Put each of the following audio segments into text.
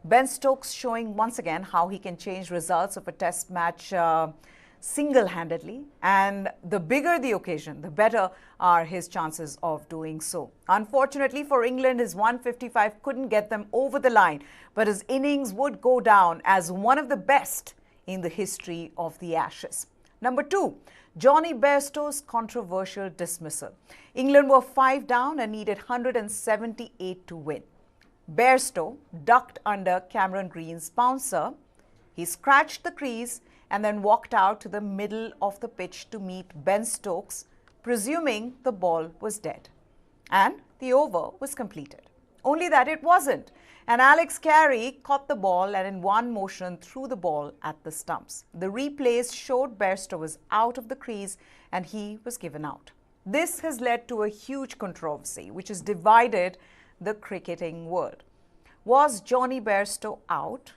Ben Stokes showing once again how he can change results of a test match single-handedly, and the bigger the occasion, the better are his chances of doing so. Unfortunately for England, his 155 couldn't get them over the line, but his innings would go down as one of the best in the history of the Ashes. Number 2, Jonny Bairstow's controversial dismissal. England were 5 down and needed 178 to win. Bairstow ducked under Cameron Green's bouncer. He scratched the crease and then walked out to the middle of the pitch to meet Ben Stokes, presuming the ball was dead. And the over was completed. Only that it wasn't. And Alex Carey caught the ball and in one motion threw the ball at the stumps. The replays showed Bairstow was out of the crease and he was given out. This has led to a huge controversy which has divided the cricketing world. Was Jonny Bairstow out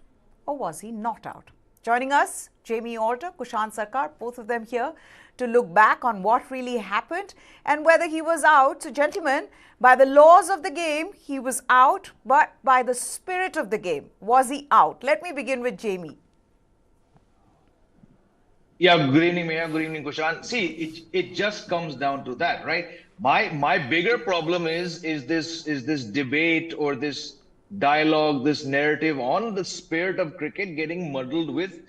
or was he not out? Joining us, Jamie Alter, Kushan Sarkar, both of them here to look back on what really happened and whether he was out. So, gentlemen, by the laws of the game, he was out, but by the spirit of the game, was he out? Let me begin with Jamie. Yeah, good evening, Maya. Good evening, Kushan. See, it just comes down to that, right? My bigger problem is this debate or this dialogue, this narrative on the spirit of cricket getting muddled with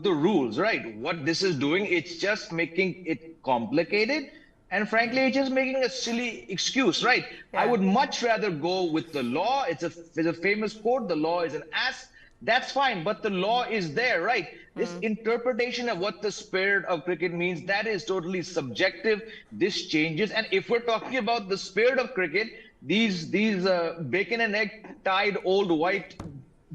the rules, right? What this is doing, it's just making it complicated. And frankly, it's just making a silly excuse, right? Yeah. I would much rather go with the law. There's a famous quote, the law is an ass. That's fine, but the law is there, right? This interpretation of what the spirit of cricket means, that is totally subjective. This changes. And if we're talking about the spirit of cricket, these bacon and egg tied old white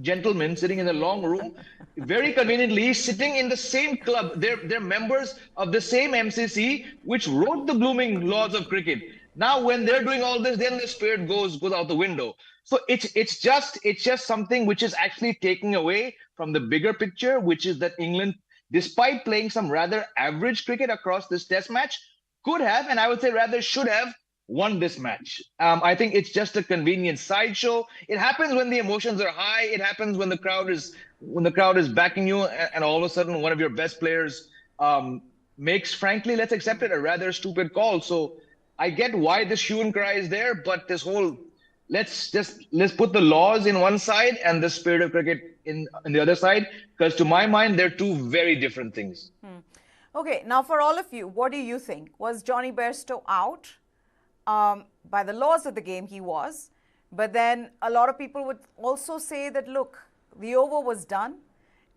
gentlemen sitting in the long room, very conveniently sitting in the same club. They're members of the same MCC, which wrote the blooming laws of cricket. Now, when they're doing all this, then the spirit goes out the window. So it's just something which is actually taking away from the bigger picture, which is that England, despite playing some rather average cricket across this test match, could have, and I would say rather should have, won this match. I think it's just a convenient sideshow. It happens when the emotions are high. It happens when the crowd is backing you, and all of a sudden one of your best players makes, frankly, let's accept it, a rather stupid call. So I get why this hue and cry is there, but this whole let's put the laws in one side and the spirit of cricket in the other side, because to my mind they're two very different things. Okay, now for all of you, what do you think? Was Jonny Bairstow out? By the laws of the game, he was. But then a lot of people would also say that, look, the over was done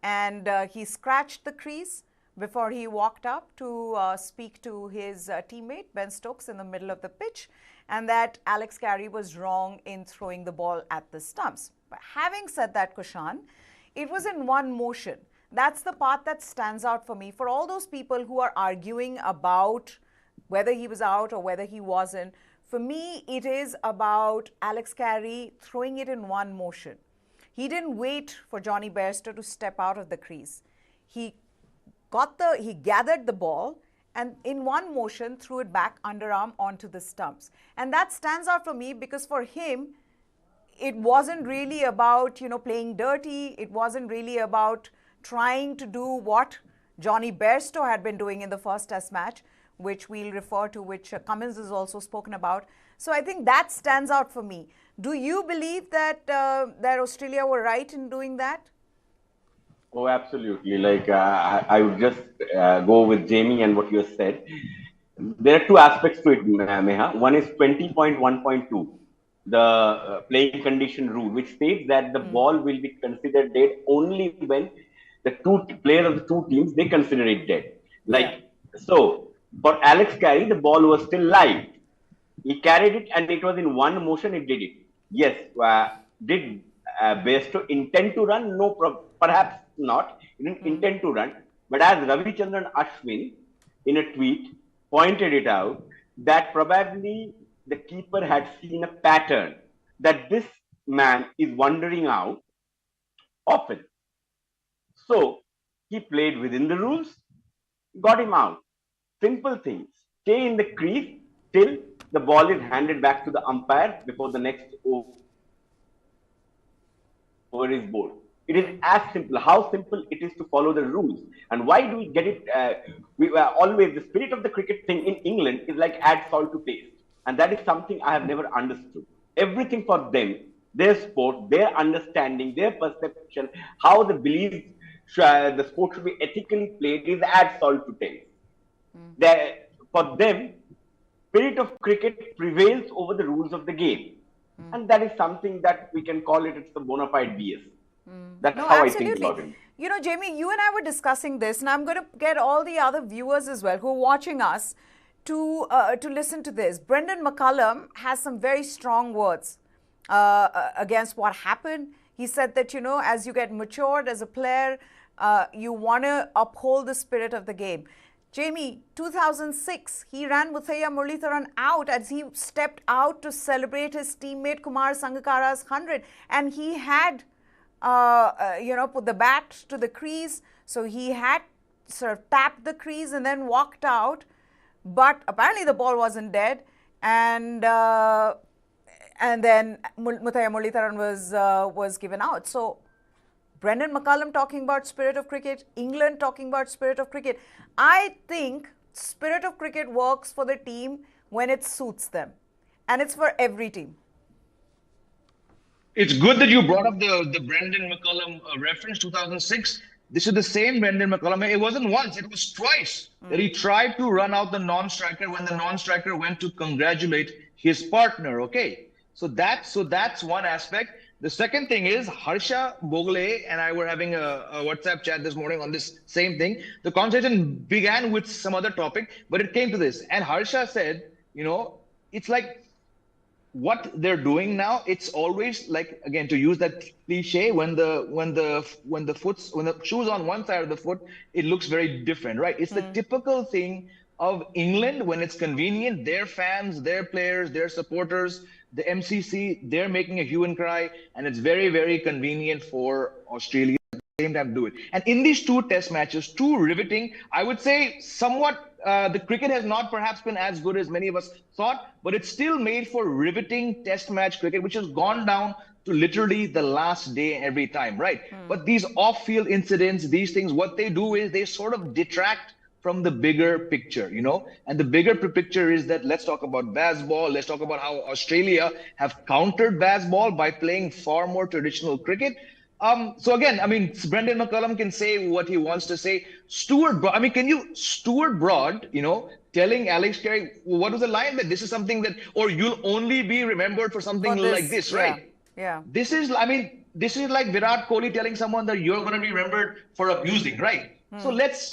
and he scratched the crease before he walked up to speak to his teammate, Ben Stokes, in the middle of the pitch, and that Alex Carey was wrong in throwing the ball at the stumps. But having said that, Kushan, it was in one motion. That's the part that stands out for me. For all those people who are arguing about whether he was out or whether he wasn't, for me, it is about Alex Carey throwing it in one motion. He didn't wait for Jonny Bairstow to step out of the crease. He gathered the ball and in one motion threw it back underarm onto the stumps. And that stands out for me because for him, it wasn't really about, playing dirty. It wasn't really about trying to do what Jonny Bairstow had been doing in the first test match, which we'll refer to, which Cummins has also spoken about. So I think that stands out for me. Do you believe that that Australia were right in doing that? Oh, absolutely. I would just go with Jamie and what you have said. There are two aspects to it, Meha. One is 20.1.2, the playing condition rule, which states that the ball will be considered dead only when the two players of the two teams, they consider it dead. So for Alex Carey, the ball was still live. He carried it and it was in one motion, it did it. Yes, did Bairstow intend to run? No, perhaps not. He didn't intend to run. But as Ravichandran Ashwin, in a tweet, pointed it out, that probably the keeper had seen a pattern that this man is wandering out often. So he played within the rules, got him out. Simple things. Stay in the crease till the ball is handed back to the umpire before the next over. over his board. It is as simple. How simple it is to follow the rules. And why do we get it? We always, the spirit of the cricket thing in England is like add salt to taste. And that is something I have never understood. Everything for them, their sport, their understanding, their perception, how they believe the sport should be ethically played is add salt to taste. For them, spirit of cricket prevails over the rules of the game. And that is something that we can call it, it's a bona fide BS. That's how I think about it. You know, Jamie, you and I were discussing this, and I'm going to get all the other viewers as well who are watching us to listen to this. Brendan McCullum has some very strong words against what happened. He said that, you know, as you get matured as a player, you want to uphold the spirit of the game. Jamie, 2006, he ran Muthaiya Muralitharan out as he stepped out to celebrate his teammate Kumar Sangakkara's 100. And he had, put the bat to the crease. So he had sort of tapped the crease and then walked out. But apparently the ball wasn't dead. And then Muthaiya Muralitharan was given out. So Brendan McCullum talking about spirit of cricket, England talking about spirit of cricket. I think spirit of cricket works for the team when it suits them. And it's for every team. It's good that you brought up the Brendan McCullum reference, 2006. This is the same Brendan McCullum. It wasn't once, it was twice that he tried to run out the non-striker when the non-striker went to congratulate his partner. Okay, so that's one aspect. The second thing is Harsha Bogle and I were having a WhatsApp chat this morning on this same thing. The conversation began with some other topic, but it came to this. And Harsha said, you know, it's like what they're doing now. It's always like, again, to use that cliche, when the shoe's on one side of the foot, it looks very different, right? It's the typical thing of England when it's convenient. Their fans, their players, their supporters, the MCC, they're making a hue and cry, and it's very, very convenient for Australia at the same time to do it. And in these two test matches, two riveting, I would say somewhat, the cricket has not perhaps been as good as many of us thought, but it's still made for riveting test match cricket, which has gone down to literally the last day every time, right? But these off-field incidents, these things, what they do is they sort of detract from the bigger picture, you know, and the bigger picture is that let's talk about baseball. Let's talk about how Australia have countered baseball by playing far more traditional cricket. So again, I mean, Brendan McCullum can say what he wants to say. Stuart Broad, you know, telling Alex Carey, what was the line that this is something that, or you'll only be remembered for something like this, right? Yeah. This is like Virat Kohli telling someone that you're going to be remembered for abusing, right? So let's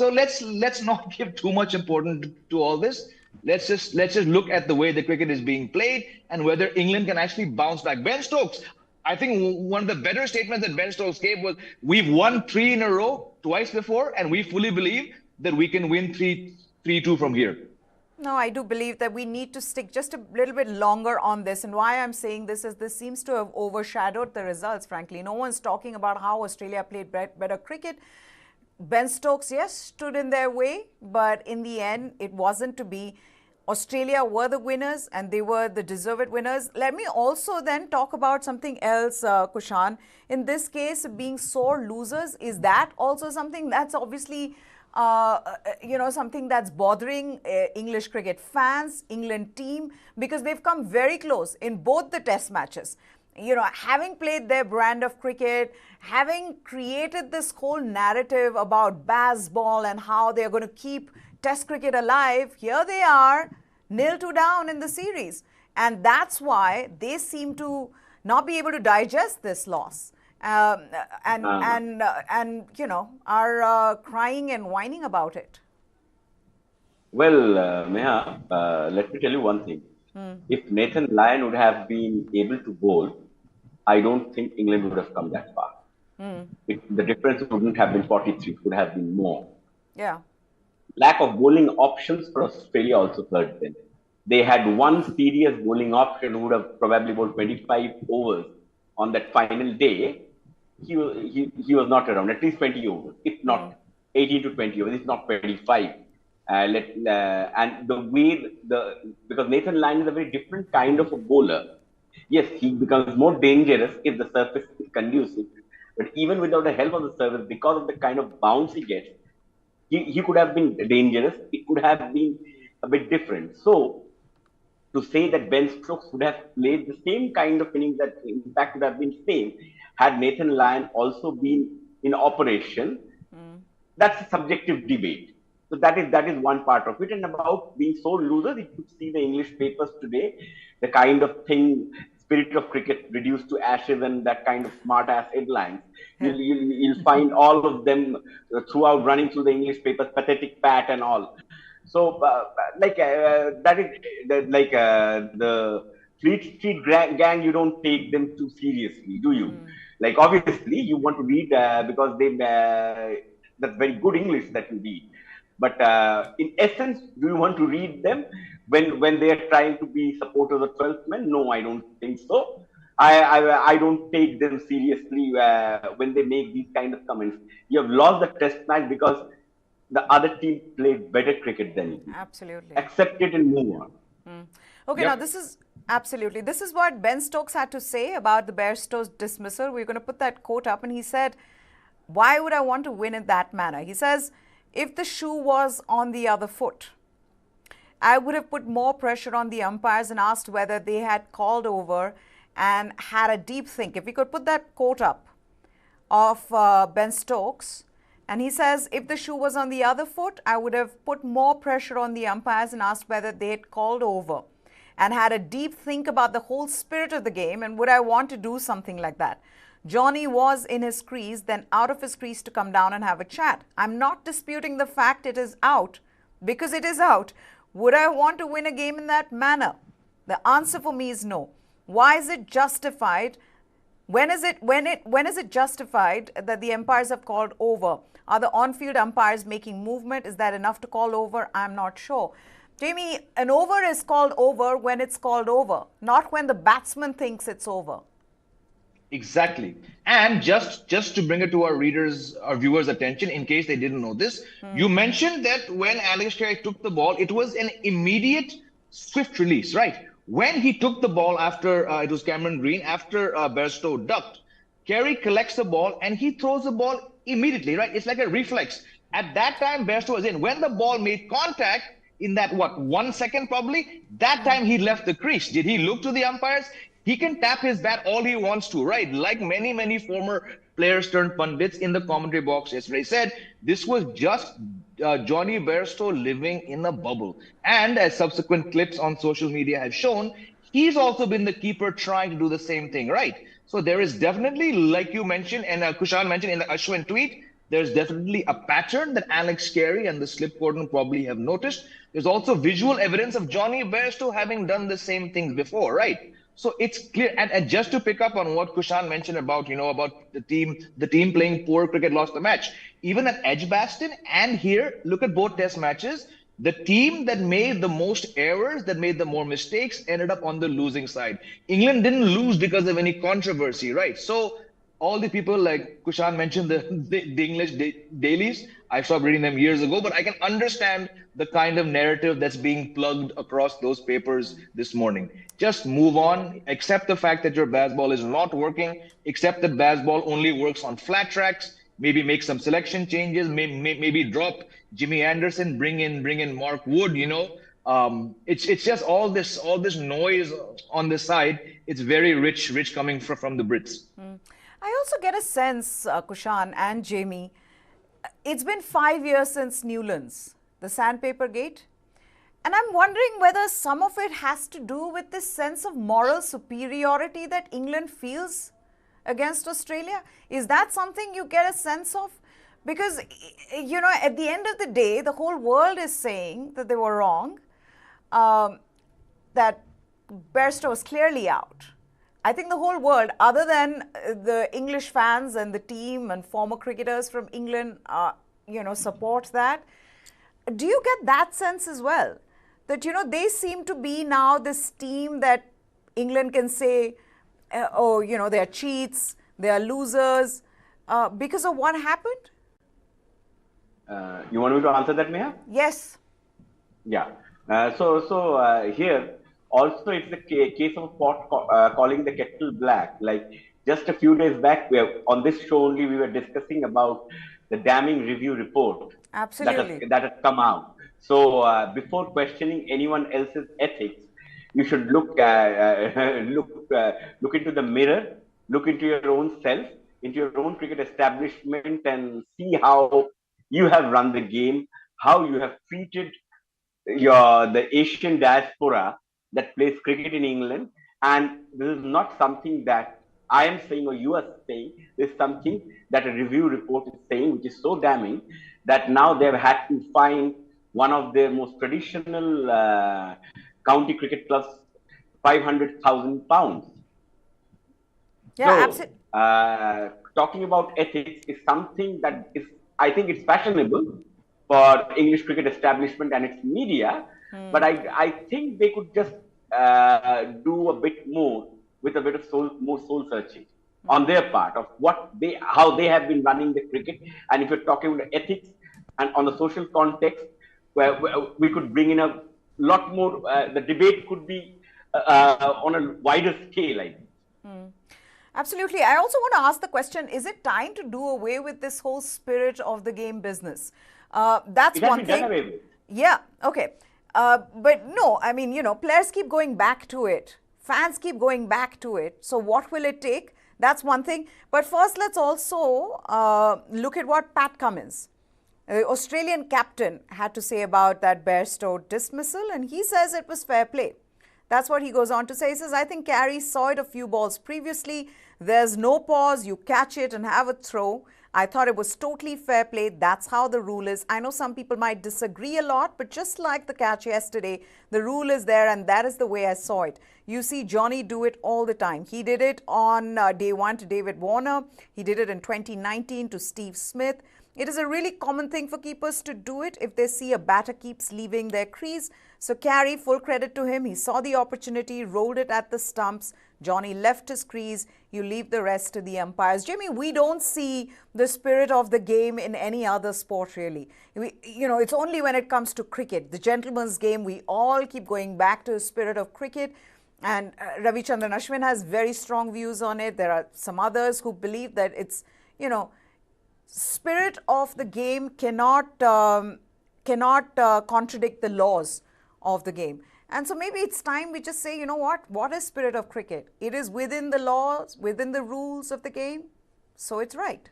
not give too much importance to all this. Let's just look at the way the cricket is being played and whether England can actually bounce back. Ben Stokes, I think one of the better statements that Ben Stokes gave was, we've won 3 in a row twice before, and we fully believe that we can win 3-2 from here. No, I do believe that we need to stick just a little bit longer on this. And why I'm saying this is this seems to have overshadowed the results, frankly. No one's talking about how Australia played better cricket. Ben Stokes, yes, stood in their way, but in the end, it wasn't to be. Australia were the winners and they were the deserved winners. Let me also then talk about something else, Kushan. In this case, being sore losers, is that also something that's obviously, something that's bothering English cricket fans, England team, because they've come very close in both the test matches. You know, having played their brand of cricket, having created this whole narrative about baseball and how they're going to keep Test cricket alive, here they are, 0-2 down in the series. And that's why they seem to not be able to digest this loss and are crying and whining about it. Well, Neha, let me tell you one thing. If Nathan Lyon would have been able to bowl, I don't think England would have come that far. The difference wouldn't have been 43, it would have been more. Yeah. Lack of bowling options for Australia also hurt them. They had one serious bowling option who would have probably bowled 25 overs on that final day. He was not around, at least 20 overs, if not 18 to 20 overs, if not 25. And the way, because Nathan Lyon is a very different kind of a bowler. Yes, he becomes more dangerous if the surface is conducive But even without the help of the service, because of the kind of bounce he gets, he could have been dangerous. It could have been a bit different. So to say that Ben Stokes would have played the same kind of innings, that impact would have been same had Nathan Lyon also been in operation. That's a subjective debate. So that is one part of it. And about being so losers, if you see the English papers today, the kind of thing, spirit of cricket reduced to ashes and that kind of smart ass headlines, you'll find all of them throughout, running through the English papers, pathetic Pat and all. So that is the Fleet Street gang. You don't take them too seriously, do you? Like, obviously you want to read because they that's very good English that you read. But in essence, do you want to read them when they are trying to be supporters of 12th men? No, I don't think so. I don't take them seriously when they make these kind of comments. You have lost the test match because the other team played better cricket than you. Absolutely. Accept it and move on. Okay, now this is absolutely. This is what Ben Stokes had to say about the Bairstow's dismissal. We're going to put that quote up, and he said, "Why would I want to win in that manner?" He says, "If the shoe was on the other foot, I would have put more pressure on the umpires and asked whether they had called over and had a deep think." If we could put that quote up of Ben Stokes. And he says, if the shoe was on the other foot, I would have put more pressure on the umpires and asked whether they had called over and had a deep think about the whole spirit of the game, and would I want to do something like that? Johnny was in his crease, then out of his crease to come down and have a chat. I'm not disputing the fact it is out, because it is out. Would I want to win a game in that manner? The answer for me is no. Why is it justified? When is it justified that the umpires have called over? Are the on-field umpires making movement? Is that enough to call over? I'm not sure. Jamie, an over is called over when it's called over, not when the batsman thinks it's over. Exactly. And just to bring it to our readers, our viewers' attention, in case they didn't know this, you mentioned that when Alex Carey took the ball, it was an immediate, swift release, right? When he took the ball after it was Cameron Green, after Bairstow ducked, Carey collects the ball and he throws the ball immediately, right? It's like a reflex. At that time, Bairstow was in. When the ball made contact, in that, 1 second probably, that time he left the crease. Did he look to the umpires? He can tap his bat all he wants to, right? Like many former players turned pundits in the commentary box yesterday said, this was just Johnny Bairstow living in a bubble. And as subsequent clips on social media have shown, he's also been the keeper trying to do the same thing, right? So there is definitely, like you mentioned, and Kushan mentioned in the Ashwin tweet, there's definitely a pattern that Alex Carey and the slip cordon probably have noticed. There's also visual evidence of Johnny Bairstow having done the same things before, right? So it's clear. And just to pick up on what Kushan mentioned about, about the team playing poor cricket lost the match. Even at Edgbaston and here, look at both test matches. The team that made the most errors, that made the more mistakes, ended up on the losing side. England didn't lose because of any controversy, right? So all the people, like Kushan mentioned, the English dailies, I stopped reading them years ago, but I can understand the kind of narrative that's being plugged across those papers this morning. Just move on, accept the fact that your baseball is not working, accept that baseball only works on flat tracks, maybe make some selection changes, maybe drop Jimmy Anderson, bring in Mark Wood, it's just all this noise on this side. It's very rich coming from the Brits. I also get a sense, Kushan and Jamie, it's been 5 years since Newlands, the sandpaper gate. And I'm wondering whether some of it has to do with this sense of moral superiority that England feels against Australia. Is that something you get a sense of? Because, at the end of the day, the whole world is saying that they were wrong, that Bairstow was clearly out. I think the whole world, other than the English fans and the team and former cricketers from England, support that. Do you get that sense as well? That, they seem to be now this team that England can say, they're cheats, they are losers, because of what happened? You want me to answer that, Neha? Yes. Yeah. So here, also it's the case of pot calling the kettle black. Like, Just a few days back, on this show only, we were discussing about the damning review report Absolutely. that had come out. So before questioning anyone else's ethics, you should look into the mirror, look into your own self, into your own cricket establishment, and see how you have run the game, how you have treated the Asian diaspora that plays cricket in England. And this is not something that I am saying or you are saying. This is something that a review report is saying, which is so damning that now they've had to find one of their most traditional county cricket clubs £500,000. Yeah, So, absolutely. talking about ethics is something that is, I think it's fashionable for English cricket establishment and its media, but I think they could just do a bit more with a bit of more soul searching on their part of how they have been running the cricket. And if you're talking about ethics and on the social context, where we could bring in a lot more, the debate could be on a wider scale, I think. Absolutely. I also want to ask the question, is it time to do away with this whole spirit of the game business? That's one thing. Done away with. Yeah, okay. But no, I mean, players keep going back to it. Fans keep going back to it. So what will it take? That's one thing. But first, let's also look at what Pat Cummins, the Australian captain, had to say about that Bairstow dismissal. And he says it was fair play. That's what he goes on to say. He says, I think Carey saw it a few balls previously. There's no pause. You catch it and have a throw. I thought it was totally fair play. That's how the rule is. I know some people might disagree a lot, but just like the catch yesterday, the rule is there, and that is the way I saw it. You see Johnny do it all the time. He did it on day one to David Warner. He did it in 2019 to Steve Smith. It is a really common thing for keepers to do it if they see a batter keeps leaving their crease. So Carey, full credit to him. He saw the opportunity, rolled it at the stumps. Johnny left his crease. You leave the rest to the umpires. Jimmy, we don't see the spirit of the game in any other sport, really. It's only when it comes to cricket, the gentleman's game, we all keep going back to the spirit of cricket. And Ravichandran Ashwin has very strong views on it. There are some others who believe that it's, spirit of the game cannot contradict the laws of the game. And so maybe it's time we just say, what is spirit of cricket? It is within the laws, within the rules of the game, so it's right.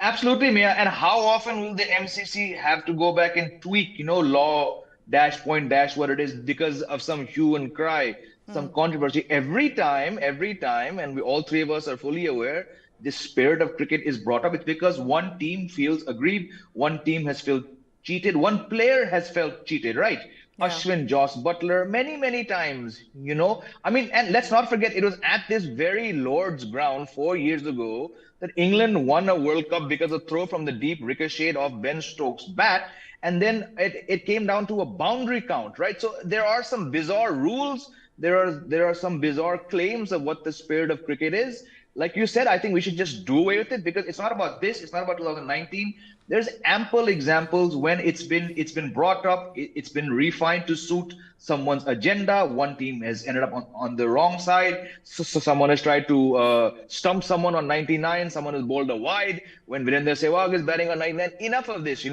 Absolutely, Mia. And how often will the MCC have to go back and tweak, law dash point dash what it is because of some hue and cry, some controversy? Every time, and we all three of us are fully aware, the spirit of cricket is brought up. It's because one team feels aggrieved, one team has felt cheated, one player has felt cheated, right? Yeah. Ashwin, Joss Butler, many times, and let's not forget, it was at this very Lord's ground 4 years ago that England won a World Cup because of a throw from the deep ricocheted off Ben Stokes' bat. And then it came down to a boundary count, right? So there are some bizarre rules. There are some bizarre claims of what the spirit of cricket is. Like you said, I think we should just do away with it because it's not about this. It's not about 2019. There's ample examples when it's been brought up. It's been refined to suit someone's agenda. One team has ended up on the wrong side. So someone has tried to stump someone on 99. Someone has bowled a wide when Virender Sehwag is batting on 99. Enough of this,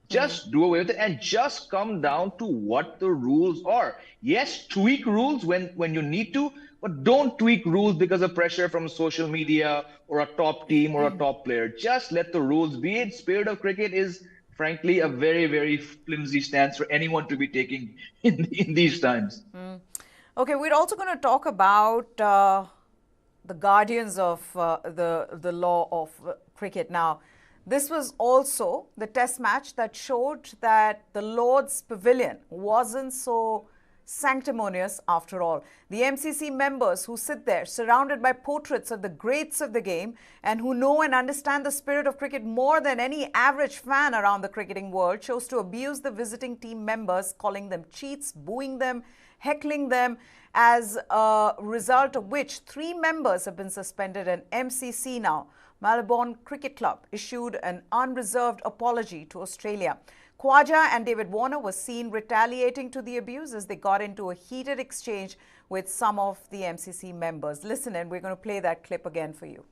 Just do away with it and just come down to what the rules are. Yes, tweak rules when you need to, but don't tweak rules because of pressure from social media or a top team or a top player. Just let the rules be it. Spirit of cricket is, frankly, a very, very flimsy stance for anyone to be taking in these times. Okay, we're also going to talk about the guardians of the law of cricket. Now, this was also the test match that showed that the Lord's Pavilion wasn't so sanctimonious after all. The MCC members who sit there surrounded by portraits of the greats of the game and who know and understand the spirit of cricket more than any average fan around the cricketing world chose to abuse the visiting team members, calling them cheats, booing them, heckling them, as a result of which 3 members have been suspended and MCC now, Melbourne Cricket Club, issued an unreserved apology to Australia. Khwaja and David Warner were seen retaliating to the abuse as they got into a heated exchange with some of the MCC members. Listen, and we're going to play that clip again for you.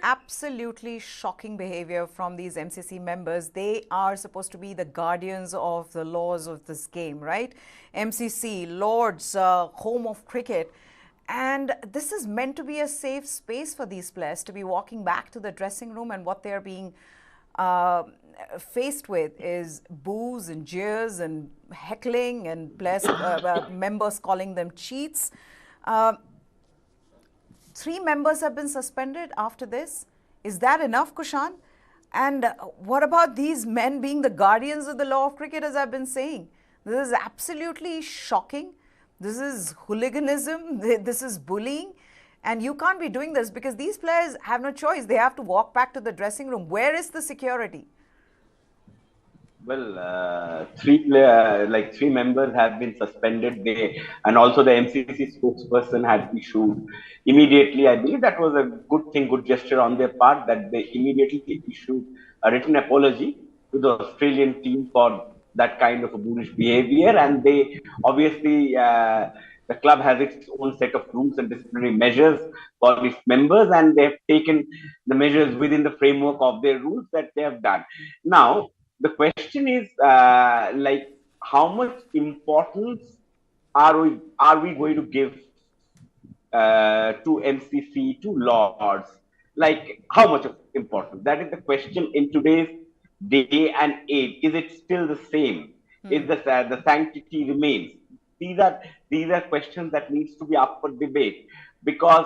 Absolutely shocking behavior from these MCC members. They are supposed to be the guardians of the laws of this game, right? MCC, Lords, home of cricket. And this is meant to be a safe space for these players to be walking back to the dressing room, and what they're being faced with is boos and jeers and heckling and players, members calling them cheats. 3 members have been suspended after this. Is that enough, Kushan? And what about these men being the guardians of the law of cricket, as I've been saying? This is absolutely shocking. This is hooliganism. This is bullying. And you can't be doing this because these players have no choice. They have to walk back to the dressing room. Where is the security? Well, 3 members have been suspended. And also the MCC spokesperson had issued immediately. I believe that was a good thing, good gesture on their part, that they immediately issued a written apology to the Australian team for that kind of a bullish behavior. And they obviously, the club has its own set of rules and disciplinary measures for its members, and they have taken the measures within the framework of their rules that they have done. Now, the question is, how much importance are we going to give to MCC, to Lords? Like, how much of importance? That is the question in today's day and age. Is it still the same? Is the sanctity remains? These are questions that needs to be up for debate, because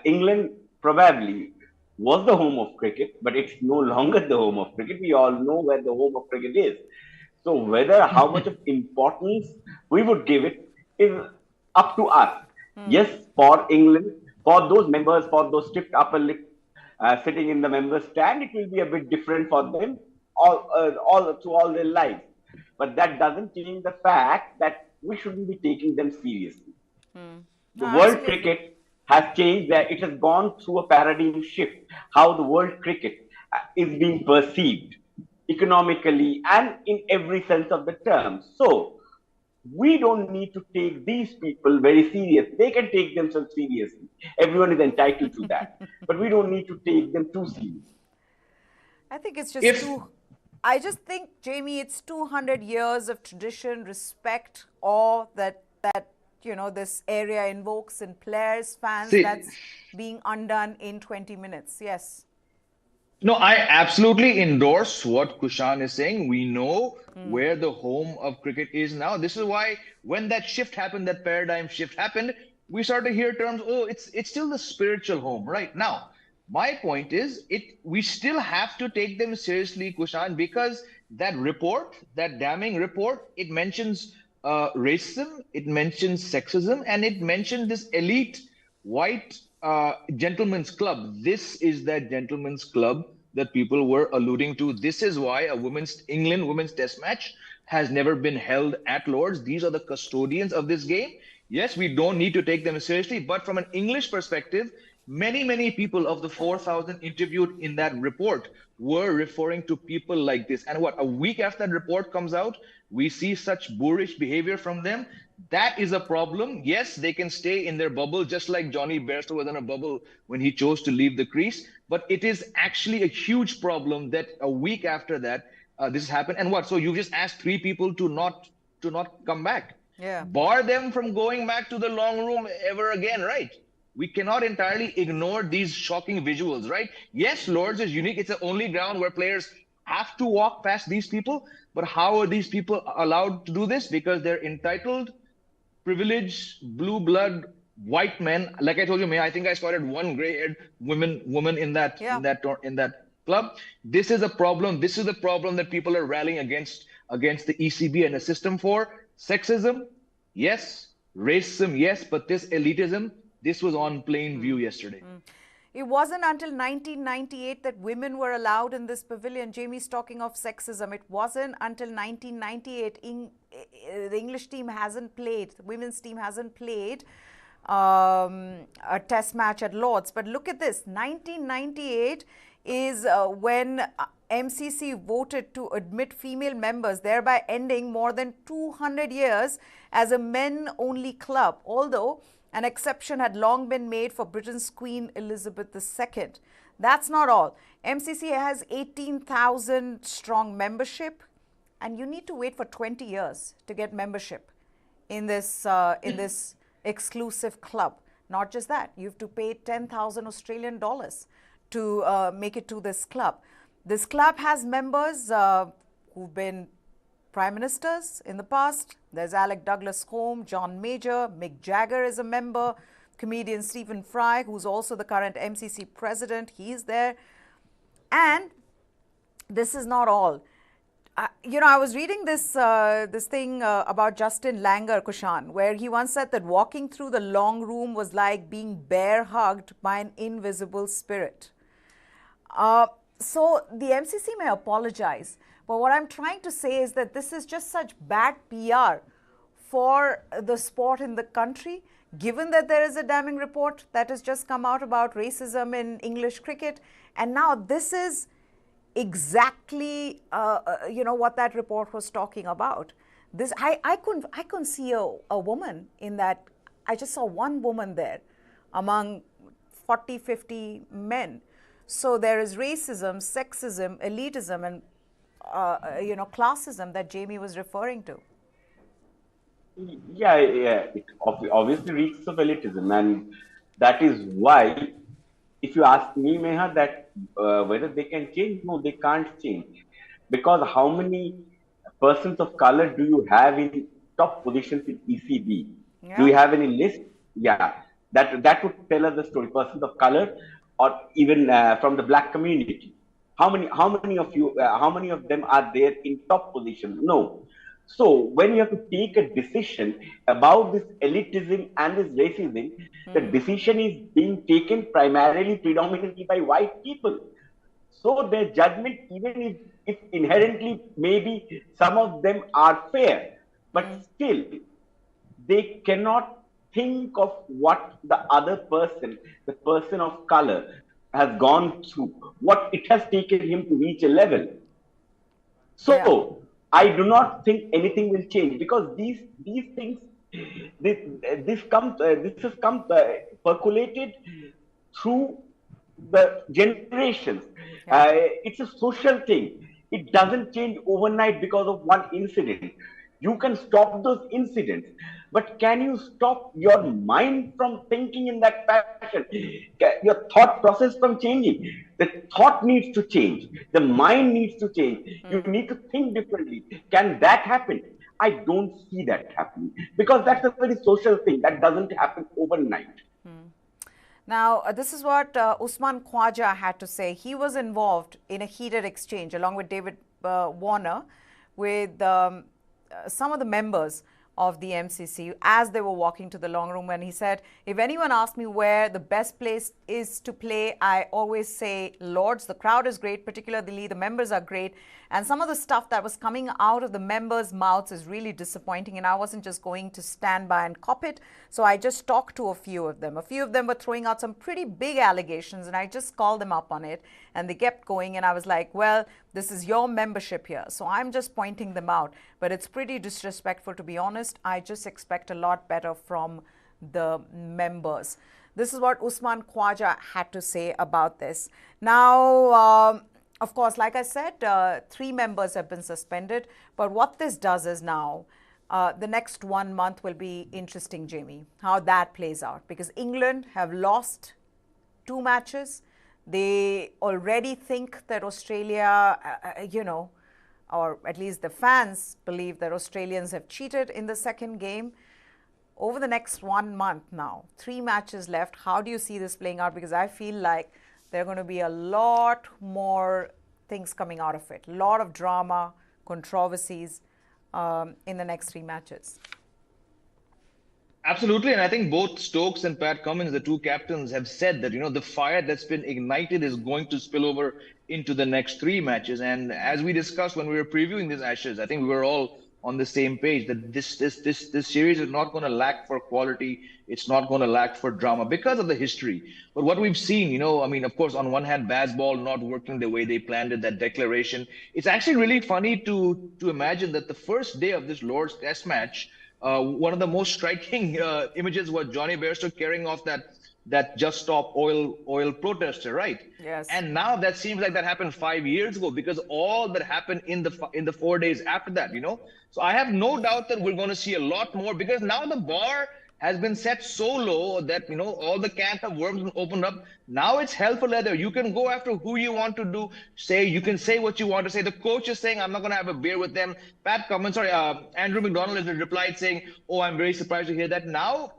England probably was the home of cricket, but it's no longer the home of cricket. We all know where the home of cricket is. So how much of importance we would give it is up to us. Yes, for England, for those members, for those stiff upper lip sitting in the members' stand, it will be a bit different for them all their lives. But that doesn't change the fact that we shouldn't be taking them seriously. The world cricket has changed, that it has gone through a paradigm shift, how the world cricket is being perceived economically and in every sense of the term. So we don't need to take these people very serious. They can take themselves seriously. Everyone is entitled to that. But we don't need to take them too seriously. I think it's just I just think, Jamie, it's 200 years of tradition, respect, awe that this area invokes in players, fans. That's being undone in 20 minutes. Yes. No, I absolutely endorse what Kushan is saying. We know where the home of cricket is now. This is why when that shift happened, that paradigm shift happened, we started to hear terms, it's still the spiritual home right now. My point is, we still have to take them seriously, Kushan, because that report, that damning report, it mentions racism, it mentions sexism, and it mentioned this elite white gentleman's club. This is that gentleman's club that people were alluding to. This is why England women's test match has never been held at Lords. These are the custodians of this game. Yes, we don't need to take them seriously, but from an English perspective, Many people of the 4,000 interviewed in that report were referring to people like this. And what, a week after that report comes out, we see such boorish behavior from them. That is a problem. Yes, they can stay in their bubble, just like Johnny Bairstow was in a bubble when he chose to leave the crease. But it is actually a huge problem that a week after that, this happened. And what? So you just asked 3 people to not come back. Yeah. Bar them from going back to the long room ever again, right? We cannot entirely ignore these shocking visuals, right? Yes, Lords is unique. It's the only ground where players have to walk past these people. But how are these people allowed to do this? Because they're entitled, privileged, blue blood, white men. Like I told you, I think I spotted one gray-haired woman in that club. This is a problem. This is the problem that people are rallying against the ECB and the system for. Sexism, yes. Racism, yes. But this elitism, this was on plain view yesterday. It wasn't until 1998 that women were allowed in this pavilion. Jamie's talking of sexism. It wasn't until 1998. The English team hasn't played, the women's team hasn't played a test match at Lord's. But look at this, 1998 is when MCC voted to admit female members, thereby ending more than 200 years as a men-only club, although an exception had long been made for Britain's Queen Elizabeth II. That's not all. MCC has 18,000 strong membership, and you need to wait for 20 years to get membership in this exclusive club. Not just that, you have to pay 10,000 Australian dollars to make it to this club. This club has members who've been prime ministers in the past. There's Alec Douglas Home, John Major, Mick Jagger is a member, comedian Stephen Fry, who's also the current MCC president, he's there. And this is not all. I was reading this thing about Justin Langer, Kushan, where he once said that walking through the long room was like being bear hugged by an invisible spirit. So the MCC may apologize, but what I'm trying to say is that this is just such bad PR for the sport in the country, given that there is a damning report that has just come out about racism in English cricket. And now this is exactly, what that report was talking about. This, I couldn't see a woman in that. I just saw one woman there among 40, 50 men. So there is racism, sexism, elitism, and classism that Jamie was referring to. Yeah, it obviously reeks of elitism, and that is why, if you ask me, Meha, that whether they can change, no, they can't change, because how many persons of color do you have in top positions in ECB? Yeah. Do you have any list? Yeah, that would tell us the story. Persons of color, or even from the black community. How many of them are there in top positions? No. So when you have to take a decision about this elitism and this racism, the decision is being taken predominantly by white people. So their judgment, even if inherently maybe some of them are fair, but still they cannot think of what the other person, the person of color, has gone through, what it has taken him to reach a level. So I do not think anything will change, because these things, this has come percolated through the generations. It's a social thing. It doesn't change overnight because of one incident. You can stop those incidents, but can you stop your mind from thinking in that fashion? Your thought process from changing? The thought needs to change. The mind needs to change. You need to think differently. Can that happen? I don't see that happening, because that's a very social thing. That doesn't happen overnight. Now, this is what Usman Khwaja had to say. He was involved in a heated exchange along with David Warner with some of the members of the MCC as they were walking to the long room, and he said, if anyone asks me where the best place is to play, I always say Lords. The crowd is great, particularly the members are great, and some of the stuff that was coming out of the members' mouths is really disappointing, and I wasn't just going to stand by and cop it. So I just talked to a few of them. A few of them were throwing out some pretty big allegations, and I just called them up on it, and they kept going, and I was like, well, this is your membership here, so I'm just pointing them out. But it's pretty disrespectful, to be honest. I just expect a lot better from the members. This is what Usman Khwaja had to say about this. Now, of course, like I said, 3 members have been suspended. But what this does is now, the next 1 month will be interesting, Jamie, how that plays out. Because England have lost 2 matches. They already think that Australia, or at least the fans believe that Australians have cheated in the second game. Over the next 1 month now, 3 matches left. How do you see this playing out? Because I feel like there are going to be a lot more things coming out of it. A lot of drama, controversies in the next 3 matches. Absolutely, and I think both Stokes and Pat Cummins, the 2 captains, have said that the fire that's been ignited is going to spill over into the next 3 matches. And as we discussed when we were previewing this Ashes, I think we were all on the same page that this series is not going to lack for quality. It's not going to lack for drama because of the history. But what we've seen, of course, on one hand, Bazball not working the way they planned it, that declaration. It's actually really funny to imagine that the first day of this Lord's Test match, one of the most striking images was Johnny Bairstow carrying off that Just Stop Oil protester, right? Yes. And now that seems like that happened 5 years ago because all that happened in the 4 days after that, So I have no doubt that we're going to see a lot more because now the bar has been set so low that, all the cans of worms have opened up. Now it's hell for leather. You can go after who you want to you can say what you want to say. The coach is saying, I'm not going to have a beer with them. Andrew McDonald has replied saying, oh, I'm very surprised to hear that. Now,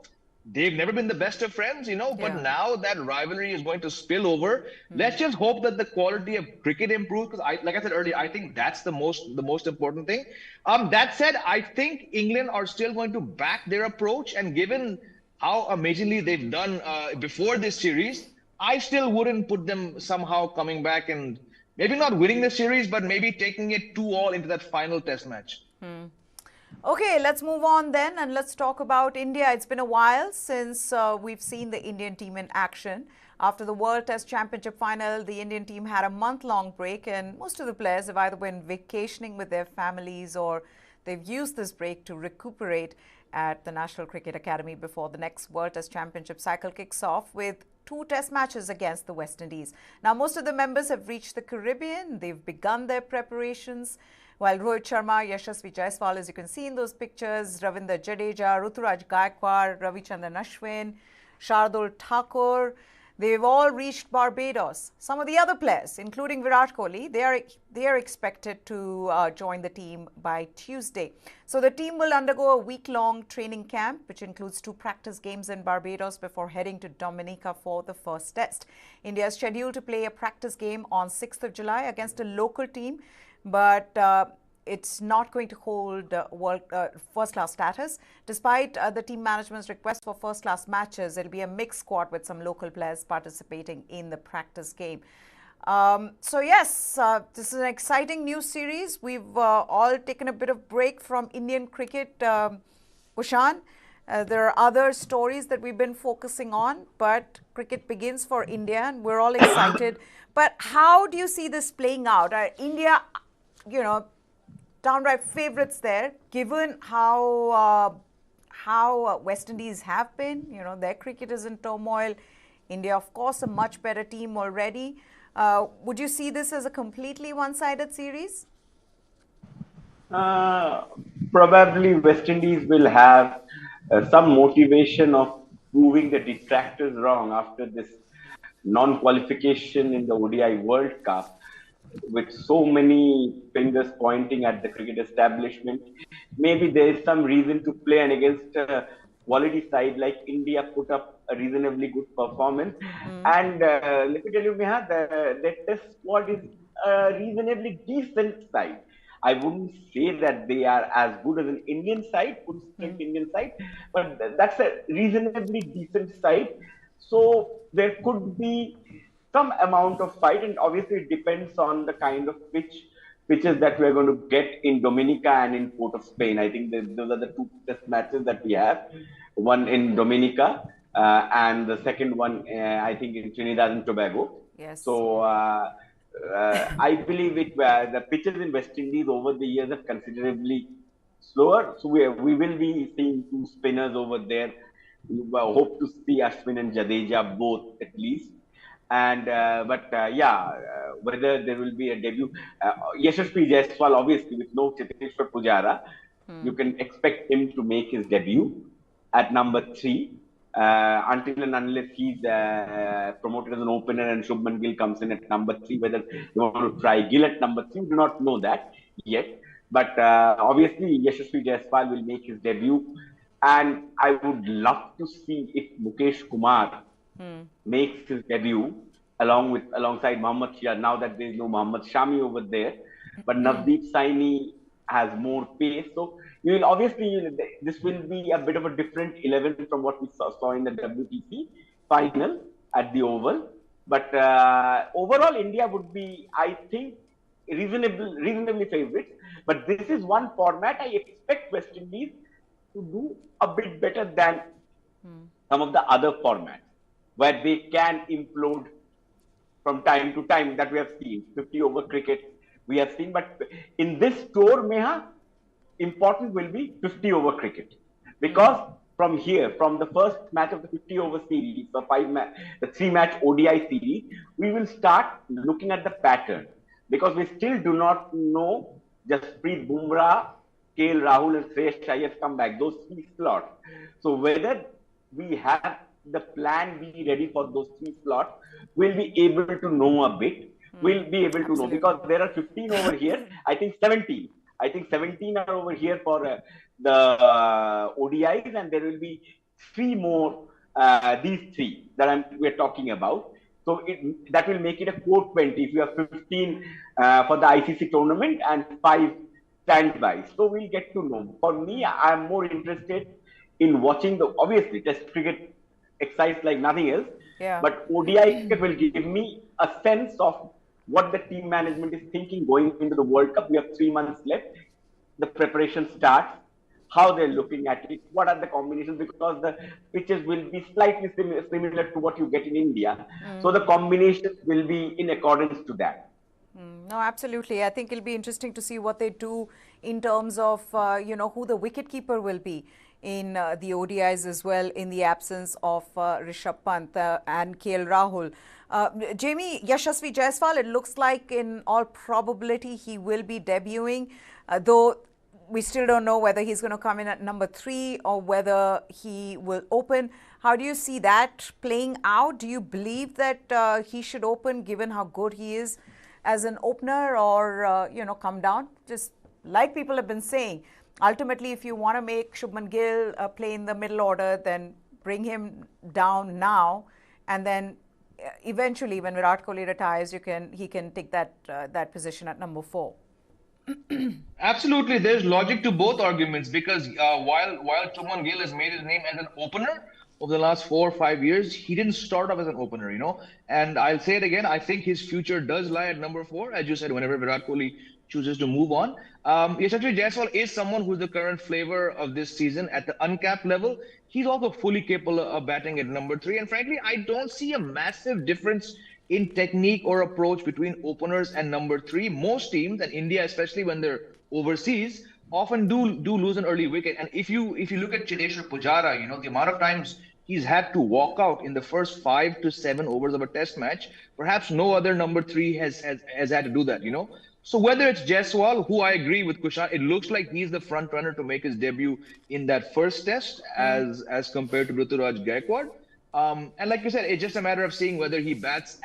they've never been the best of friends, but now that rivalry is going to spill over. Let's just hope that the quality of cricket improves because, like I said earlier, I think that's the most important thing. That said, I think England are still going to back their approach, and given how amazingly they've done before this series, I still wouldn't put them somehow coming back and maybe not winning the series, but maybe taking it 2-all into that final Test match. Okay, let's move on then and let's talk about India. It's been a while since we've seen the Indian team in action. After the World Test Championship final, the Indian team had a month-long break and most of the players have either been vacationing with their families or they've used this break to recuperate at the National Cricket Academy before the next World Test Championship cycle kicks off with 2 Test matches against the West Indies. Now, most of the members have reached the Caribbean. They've begun their preparations. While Rohit Sharma, Yashasvi Jaiswal, as you can see in those pictures, Ravindra Jadeja, Ruturaj Gaikwad, Ravichandran Ashwin, Shardul Thakur, they've all reached Barbados. Some of the other players, including Virat Kohli, they are expected to join the team by Tuesday. So the team will undergo a week-long training camp, which includes 2 practice games in Barbados before heading to Dominica for the first test. India is scheduled to play a practice game on 6th of July against a local team, but it's not going to hold first-class status. Despite the team management's request for first-class matches, it'll be a mixed squad with some local players participating in the practice game. So yes, this is an exciting new series. We've all taken a bit of break from Indian cricket, Ushan. There are other stories that we've been focusing on, but cricket begins for India and we're all excited. But how do you see this playing out? India, downright favourites there, given how West Indies have been. Their cricket is in turmoil. India, of course, a much better team already. Would you see this as a completely one-sided series? Probably West Indies will have some motivation of proving the detractors wrong after this non-qualification in the ODI World Cup, with so many fingers pointing at the cricket establishment. Maybe there is some reason to play, and against a quality side like India put up a reasonably good performance. And let me tell you, Meha, the test squad is a reasonably decent side. I wouldn't say that they are as good as an Indian side, full strength Indian side, but that's a reasonably decent side. So there could be some amount of fight, and obviously it depends on the kind of pitches that we are going to get in Dominica and in Port of Spain. I think those are the two test matches that we have. One in Dominica, and the second one, I think, in Trinidad and Tobago. Yes. So I believe the pitches in West Indies over the years are considerably slower. So we will be seeing two spinners over there. We hope to see Ashwin and Jadeja both at least. And whether there will be a debut, Yashasvi Jaiswal, obviously with no Cheteshwar Pujara, you can expect him to make his debut at number 3. Until and unless he's promoted as an opener and Shubman Gill comes in at number 3, whether you want to try Gill at number 3, we do not know that yet. But obviously, Yashasvi Jaiswal will make his debut. And I would love to see if Mukesh Kumar makes his debut alongside Mohammad Shia, now that there is no Mohammad Shami over there. But Navdeep Saini has more pace. So you will obviously, this will be a bit of a different 11 from what we saw in the WTC final at the Oval. But overall, India would be, I think, reasonably favorites. But this is one format I expect West Indies to do a bit better than some of the other formats, where they can implode from time to time, that we have seen. 50 over cricket we have seen, but in this tour, Meha, important will be 50 over cricket, because from here, from the first match of the 50 over series, the 3-match ODI series, we will start looking at the pattern, because we still do not know Jasprit Bumrah, KL Rahul and Shreyas Iyer come back, those 3 slots. So whether we have the plan B ready for those 3 slots, we'll be able to know a bit. We'll be able to know, because there are 15 over here. I think 17. I think 17 are over here for the ODIs, and there will be 3 more, these 3 that we're talking about. So that will make it a 420 if you have 15 for the ICC tournament and 5 standby. So we'll get to know. For me, I'm more interested in watching obviously Test cricket excites like nothing else. Yeah. But ODI cricket will give me a sense of what the team management is thinking going into the World Cup. We have 3 months left. The preparation starts, how they're looking at it, what are the combinations, because the pitches will be slightly similar to what you get in India. So the combinations will be in accordance to that. No, absolutely. I think it'll be interesting to see what they do in terms of, who the wicketkeeper will be in the ODIs as well, in the absence of Rishabh Pant and KL Rahul. Jamie, Yashasvi Jaiswal, it looks like in all probability he will be debuting, though we still don't know whether he's going to come in at number 3 or whether he will open. How do you see that playing out? Do you believe that he should open given how good he is as an opener, or, come down? Just like people have been saying, ultimately, if you want to make Shubman Gill play in the middle order, then bring him down now, and then eventually, when Virat Kohli retires, he can take that position at number 4. Absolutely, there's logic to both arguments, because while Shubman Gill has made his name as an opener over the last 4 or 5 years, he didn't start off as an opener, And I'll say it again, I think his future does lie at number 4, as you said, whenever Virat Kohli chooses to move on. Yashasvi Jaiswal is someone who's the current flavor of this season at the uncapped level. He's also fully capable of batting at number 3. And frankly, I don't see a massive difference in technique or approach between openers and number 3. Most teams, and India especially when they're overseas, often do lose an early wicket. And if you look at Cheteshwar Pujara, the amount of times he's had to walk out in the first 5 to 7 overs of a test match, perhaps no other number 3 has had to do that, So whether it's Jaiswal, who I agree with Kushan, it looks like he's the front runner to make his debut in that first test as compared to Ruturaj Gaikwad. And like you said, it's just a matter of seeing whether he bats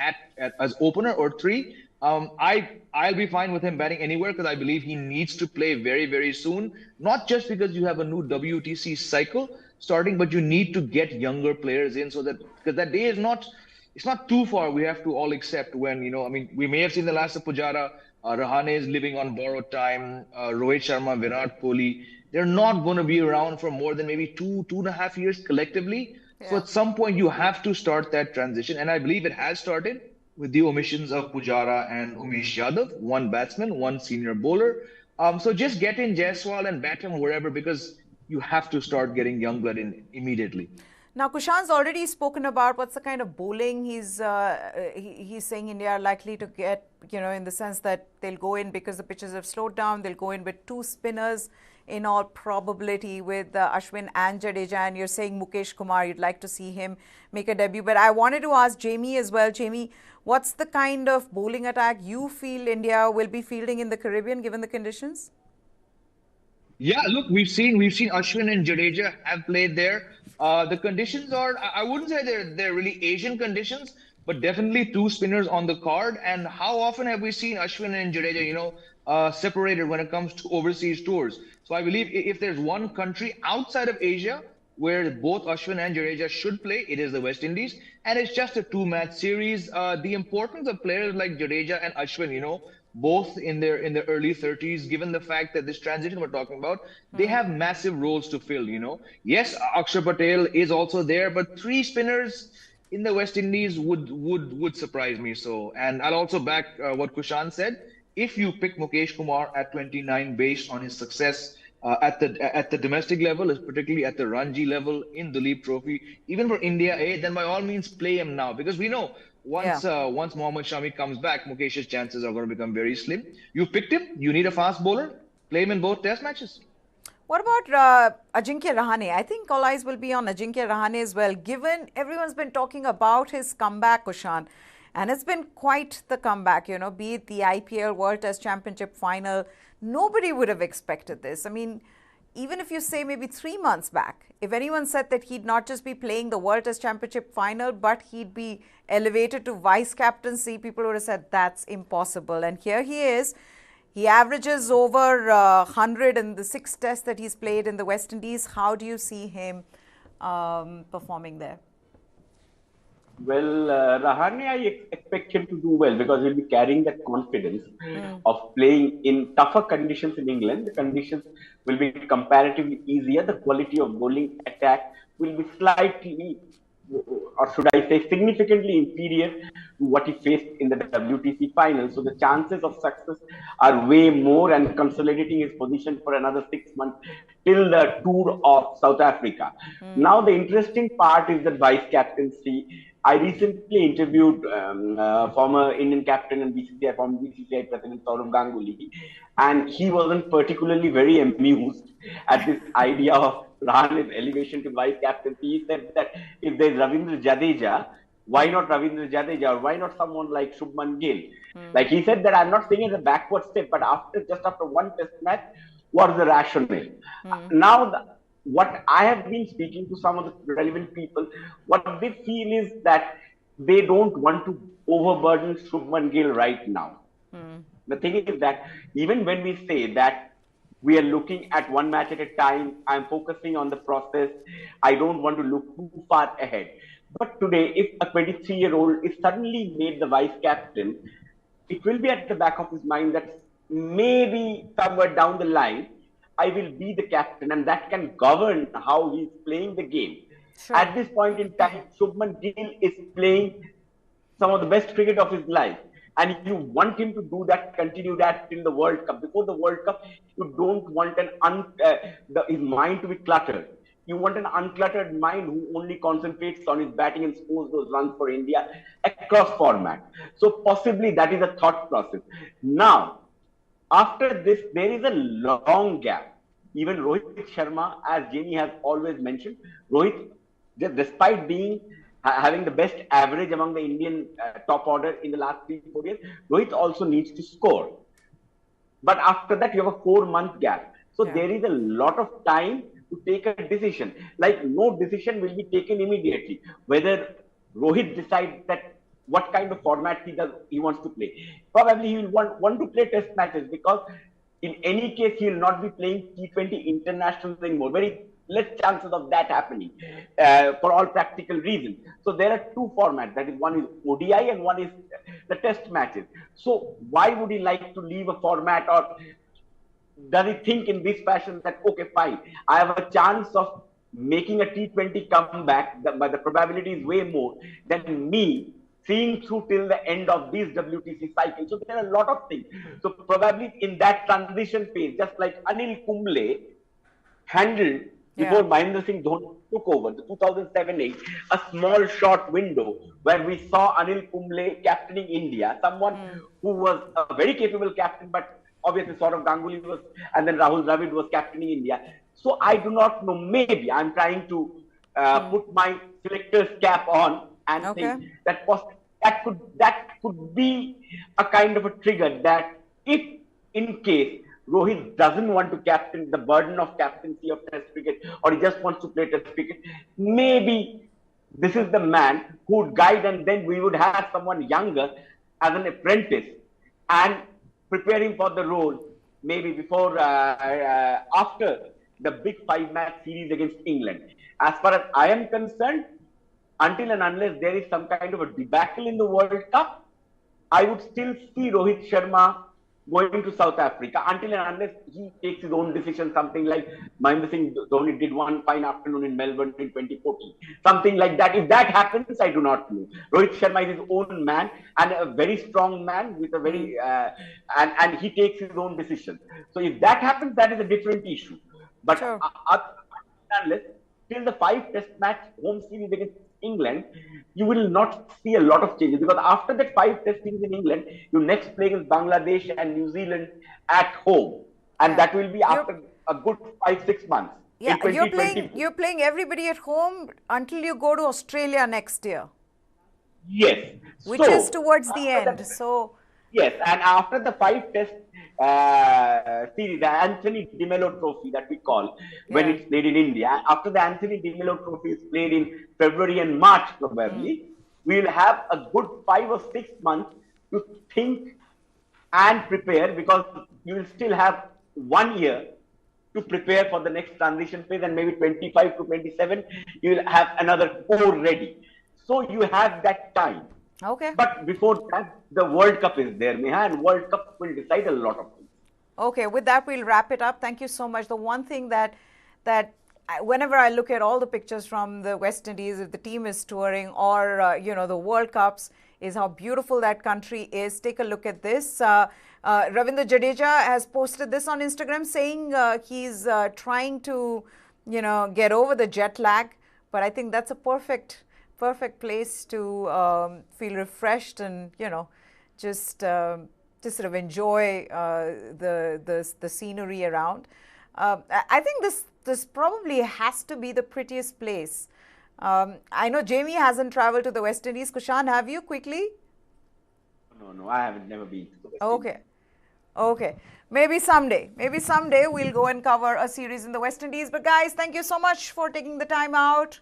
as opener or 3. I'll be fine with him batting anywhere, because I believe he needs to play very, very soon. Not just because you have a new WTC cycle starting, but you need to get younger players in, so because that day is not too far. We have to all accept when, we may have seen the last of Pujara Rahane is living on borrowed time. Rohit Sharma, Virat Kohli, they're not going to be around for more than maybe 2.5 years collectively. So Yeah. at some point, you have to start that transition. And I believe it has started with the omissions of Pujara and Umesh Yadav, one batsman, one senior bowler. So just get in Jaiswal and bat him wherever because you have to start getting young blood in immediately. Now, Kushan's already spoken about what's the kind of bowling he's saying India are likely to get, in the sense that they'll go in because the pitches have slowed down. They'll go in with two spinners in all probability with Ashwin and Jadeja. And you're saying Mukesh Kumar, you'd like to see him make a debut. But I wanted to ask Jamie as well. Jamie, what's the kind of bowling attack you feel India will be fielding in the Caribbean given the conditions? Yeah, look, we've seen Ashwin and Jadeja have played there. The conditions are, I wouldn't say they're really Asian conditions, but definitely two spinners on the card. And how often have we seen Ashwin and Jadeja, separated when it comes to overseas tours? So I believe if there's one country outside of Asia where both Ashwin and Jadeja should play, it is the West Indies, and it's just a two-match series. The importance of players like Jadeja and Ashwin, both in their early 30s, given the fact that this transition we're talking about, they have massive roles to fill. Yes, Akshar Patel is also there, but three spinners in the West Indies would surprise me. So, and I'll also back what Kushan said. If you pick Mukesh Kumar at 29 based on his success at the domestic level, particularly at the Ranji level in the Leap Trophy, even for India A, then by all means play him now because we know Yeah. once Mohammad Shami comes back, Mukesh's chances are going to become very slim. You picked him. You need a fast bowler. Play him in both Test matches. What about Ajinkya Rahane? I think all eyes will be on Ajinkya Rahane as well, given everyone's been talking about his comeback, Kushan. And it's been quite the comeback, be it the IPL World Test Championship final. Nobody would have expected this. I mean, even if you say maybe 3 months back, if anyone said that he'd not just be playing the World Test Championship final, but he'd be elevated to vice captaincy, people would have said that's impossible. And here he is. He averages over 100 in the 6 tests that he's played in the West Indies. How do you see him performing there? Well, Rahane, I expect him to do well because he'll be carrying that confidence of playing in tougher conditions in England. The conditions will be comparatively easier. The quality of bowling attack will be slightly, or should I say, significantly inferior to what he faced in the WTC final. So the chances of success are way more, and consolidating his position for another 6 months till the tour of South Africa. Now, the interesting part is that vice captaincy. I recently interviewed former Indian captain and former BCCI president Saurav Ganguly, and he wasn't particularly very amused at this idea of Rahane's elevation to vice captaincy. He said that if there's Ravindra Jadeja, why not Ravindra Jadeja, or why not someone like Shubman Gill? Like he said that I'm not saying it's a backward step, but just after one test match, what's the rationale? Now, what I have been speaking to some of the relevant people, what they feel is that they don't want to overburden Shubman Gill right now. The thing is that even when we say that we are looking at one match at a time, I'm focusing on the process, I don't want to look too far ahead. But today, if a 23-year-old is suddenly made the vice captain, it will be at the back of his mind that maybe somewhere down the line, I will be the captain, and that can govern how he's playing the game. Sure. At this point in time, Shubman Gill is playing some of the best cricket of his life. And you want him to do that, continue that till the World Cup. Before the World Cup, you don't want his mind to be cluttered. You want an uncluttered mind who only concentrates on his batting and scores those runs for India across format. So possibly that is a thought process. Now, after this, there is a long gap. Even Rohit Sharma, as Jamie has always mentioned, Rohit, despite having the best average among the Indian top order in the last 3-4 years, Rohit also needs to score. But after that, you have a 4-month gap. So there is a lot of time to take a decision. Like no decision will be taken immediately. Whether Rohit decides that what kind of format he wants to play. Probably he will want to play test matches because in any case he will not be playing T20 internationals anymore. Very less chances of that happening for all practical reasons. So there are two formats. That is, one is ODI and one is the test matches. So why would he like to leave a format, or does he think in this fashion that, okay, fine, I have a chance of making a T20 comeback, but the probability is way more than me seeing through till the end of this WTC cycle. So there are a lot of things. So probably in that transition phase, just like Anil Kumble handled before Mahendra Singh Dhoni took over, the 2007-8, a small short window where we saw Anil Kumble captaining India, someone who was a very capable captain, but obviously Saurav Ganguly was, and then Rahul Dravid was captaining India. So I do not know, maybe I'm trying to put my selector's cap on and think that that could be a kind of a trigger, that if in case Rohit doesn't want to captain, the burden of captaincy of Test cricket, or he just wants to play Test cricket, maybe this is the man who would guide, and then we would have someone younger as an apprentice and preparing for the role, maybe before, after the big 5-match series against England. As far as I am concerned, until and unless there is some kind of a debacle in the World Cup, I would still see Rohit Sharma going to South Africa, until and unless he takes his own decision, something like Mahendra Singh Dhoni did one fine afternoon in Melbourne in 2014. Something like that. If that happens, I do not know. Rohit Sharma is his own man, and a very strong man with a very, and he takes his own decisions. So if that happens, that is a different issue. But unless till the 5 Test match home series against England, you will not see a lot of changes, because after that 5 Test series in England, you next play against Bangladesh and New Zealand at home, and that will be after a good 5-6 months. Yeah, you're playing everybody at home until you go to Australia next year. Yes, which is towards the end. Yes, and after the 5 Test series, the Anthony De Mello Trophy that we call, when it's played in India, after the Anthony De Mello Trophy is played in February and March probably, we will have a good 5 or 6 months to think and prepare, because you will still have 1 year to prepare for the next transition phase, and maybe 25 to 27, you will have another core ready. So you have that time. Okay. But before that, the World Cup is there, Neha, and World Cup will decide a lot of things. Okay, with that, we'll wrap it up. Thank you so much. The one thing that whenever I look at all the pictures from the West Indies, if the team is touring, or, the World Cups, is how beautiful that country is. Take a look at this. Ravindra Jadeja has posted this on Instagram, saying he's trying to, get over the jet lag. But I think that's a perfect place to feel refreshed and, just sort of enjoy the scenery around. I think this probably has to be the prettiest place. I know Jamie hasn't traveled to the West Indies. Kushan, have you quickly? No, I haven't, never been to the West Indies. Okay. Maybe someday we'll go and cover a series in the West Indies. But guys, thank you so much for taking the time out.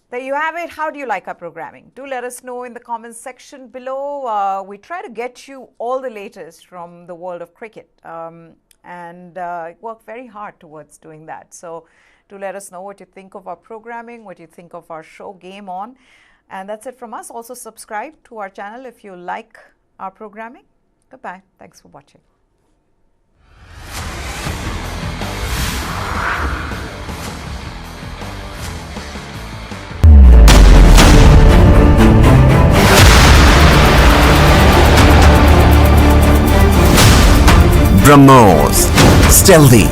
There you have it. How do you like our programming? Do let us know in the comments section below. We try to get you all the latest from the world of cricket, and work very hard towards doing that. So do let us know what you think of our programming, what you think of our show Game On. And that's it from us. Also subscribe to our channel if you like our programming. Goodbye. Thanks for watching. BrahMos, stealthy,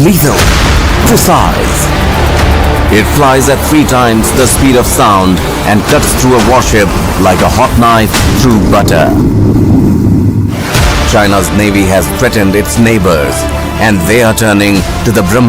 lethal, precise. It flies at 3 times the speed of sound and cuts through a warship like a hot knife through butter. China's navy has threatened its neighbors, and they are turning to the BrahMos.